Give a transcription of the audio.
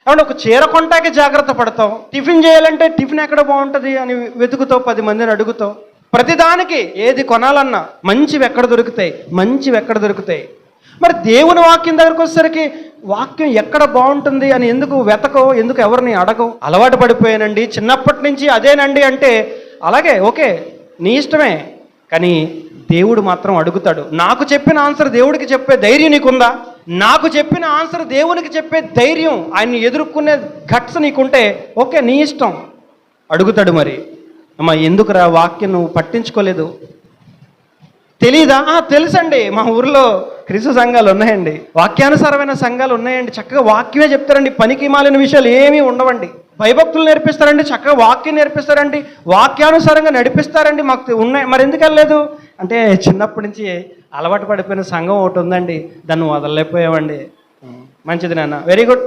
కాబట్టి ఒక చీర కొంటాకే జాగ్రత్త పడతావు, టిఫిన్ చేయాలంటే టిఫిన్ ఎక్కడ బాగుంటుంది అని వెతుకుతావు, 10 మందిని అడుగుతావు. ప్రతిదానికి ఏది కొనాలన్నా మంచివి ఎక్కడ దొరుకుతాయి. మరి దేవుని వాక్యం దగ్గరకు వచ్చేసరికి వాక్యం ఎక్కడ బాగుంటుంది అని ఎందుకు వెతకవు, ఎందుకు ఎవరిని అడగవు? అలవాటు పడిపోయానండి, చిన్నప్పటి నుంచి అదేనండి అంటే అలాగే ఓకే, నీ ఇష్టమే. కానీ దేవుడు మాత్రం అడుగుతాడు. నాకు చెప్పిన ఆన్సర్ దేవుడికి చెప్పే ధైర్యం నీకుందా? నాకు చెప్పిన ఆన్సర్ దేవునికి చెప్పే ధైర్యం, ఆయన్ని ఎదుర్కొనే గట్స్ నీకుంటే ఓకే, నీ ఇష్టం. అడుగుతాడు. మరి అమ్మ ఎందుకురా వాక్యం నువ్వు పట్టించుకోలేదు? తెలీదా? తెలుసండి, మా ఊర్లో క్రీస్తు సంఘాలు ఉన్నాయండి, వాక్యానుసారమైన సంఘాలు ఉన్నాయండి, చక్కగా వాక్యమే చెప్తారండి, పనికి మాలిన విషయాలు ఏమీ ఉండవండి, భయభక్తులు నేర్పిస్తారండి, చక్కగా వాక్యం నేర్పిస్తారండి, వాక్యానుసారంగా నడిపిస్తారండి, మాకు ఉన్నాయి. మరి ఎందుకు వెళ్ళలేదు అంటే చిన్నప్పటి నుంచి అలవాటు పడిపోయిన సంఘం ఒకటి ఉందండి, దాన్ని వదలలేకపోయామండి. మంచిది నాన్న, వెరీ గుడ్.